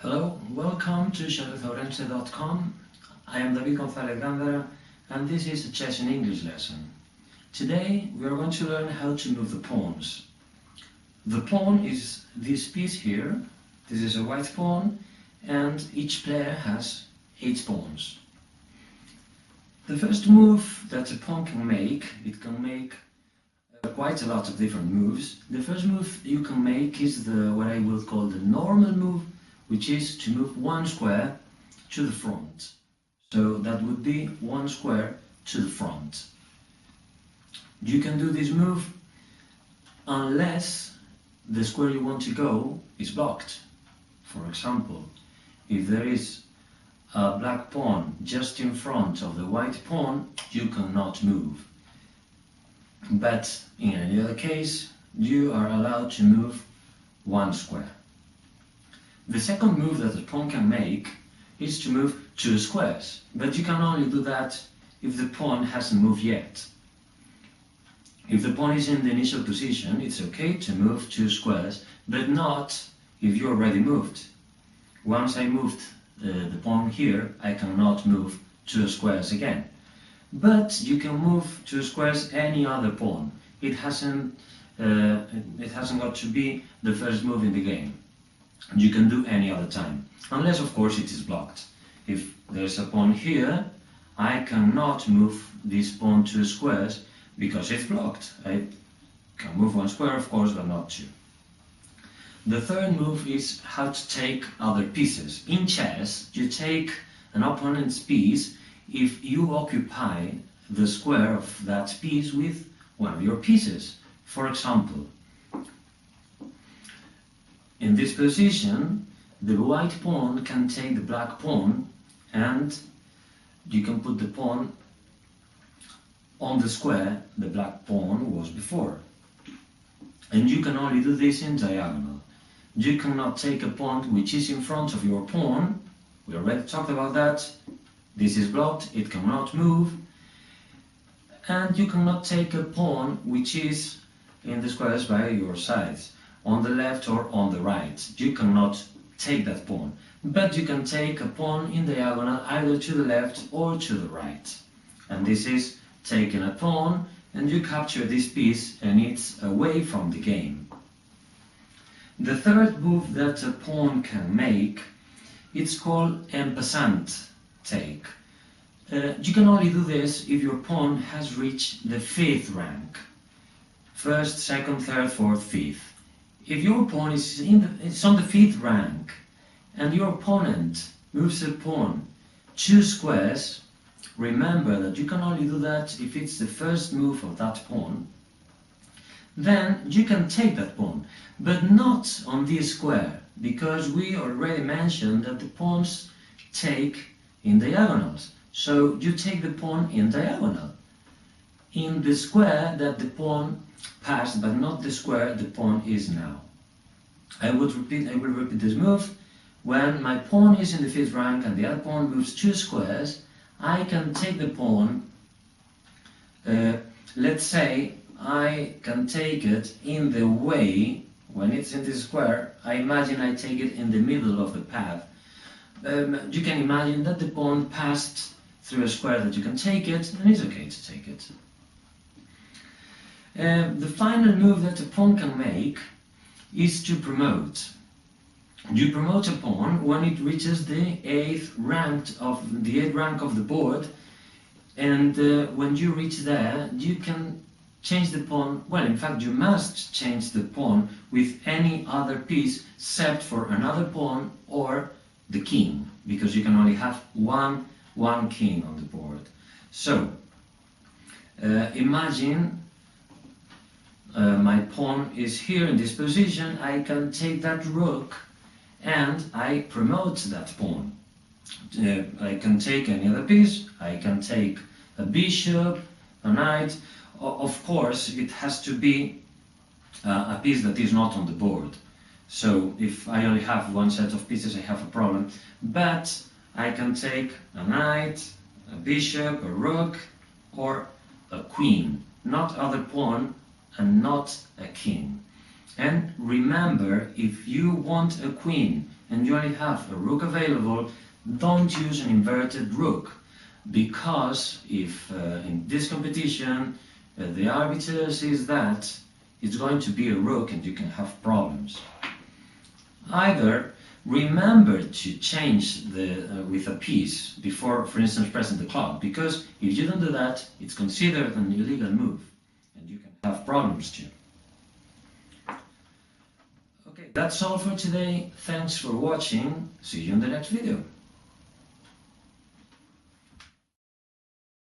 Hello, welcome to xadrezourense.com. I am David González Gándara and this is a chess in English lesson. Today we are going to learn how to move the pawns. The pawn is this piece here. This is a white pawn and each player has 8 pawns. The first move that a pawn can make, it can make quite a lot of different moves. The first move you can make is what I will call the normal move, which is to move one square to the front. So that would be one square to the front. You can do this move unless the square you want to go is blocked. For example, if there is a black pawn just in front of the white pawn, you cannot move. But in any other case, you are allowed to move one square. The second move that a pawn can make is to move 2 squares, but you can only do that if the pawn hasn't moved yet. If the pawn is in the initial position, it's okay to move 2 squares, but not if you already moved. Once I moved the pawn here, I cannot move 2 squares again. But you can move 2 squares any other pawn. It hasn't got to be the first move in the game. You can do any other time, unless of course it is blocked. If there's a pawn here, I cannot move this pawn 2 squares because it's blocked. I can move 1 square of course, but not 2. The third move is how to take other pieces. In chess, you take an opponent's piece if you occupy the square of that piece with one of your pieces. For example, in this position, the white pawn can take the black pawn and you can put the pawn on the square the black pawn was before. And you can only do this in diagonal. You cannot take a pawn which is in front of your pawn. We already talked about that. This is blocked, it cannot move. And you cannot take a pawn which is in the squares by your sides, on the left or on the right. You cannot take that pawn, but you can take a pawn in diagonal either to the left or to the right. And this is taking a pawn and you capture this piece and it's away from the game. The third move that a pawn can make, it's called en passant take. You can only do this if your pawn has reached the 5th rank. 1st, 2nd, 3rd, 4th, 5th. If your pawn is on the 5th rank and your opponent moves a pawn 2 squares, remember that you can only do that if it's the first move of that pawn. Then you can take that pawn, but not on this square, because we already mentioned that the pawns take in diagonals. So you take the pawn in diagonal, in the square that the pawn passed, but not the square the pawn is now. I will repeat this move. When my pawn is in the 5th rank and the other pawn moves 2 squares, I can take the pawn, let's say I can take it in the way, when it's in this square, I imagine I take it in the middle of the path. You can imagine that the pawn passed through a square that you can take it, and it's okay to take it. The final move that a pawn can make is to promote. You promote a pawn when it reaches the 8th rank of the board, and when you reach there, you can change the pawn. Well, in fact, you must change the pawn with any other piece except for another pawn or the king, because you can only have one king on the board. So, imagine my pawn is here in this position. I can take that rook and I promote that pawn. I can take any other piece. I can take a bishop, a knight. Of course, it has to be a piece that is not on the board. So if I only have one set of pieces, I have a problem. But I can take a knight, a bishop, a rook, or a queen. Not other pawn and not a king. And remember, if you want a queen and you only have a rook available, don't use an inverted rook, because if in this competition the arbiter sees that, it's going to be a rook and you can have problems. Either remember to change with a piece before, for instance, pressing the clock, because if you don't do that, it's considered an illegal move and you can have problems too. Okay, that's all for today. Thanks for watching. See you in the next video.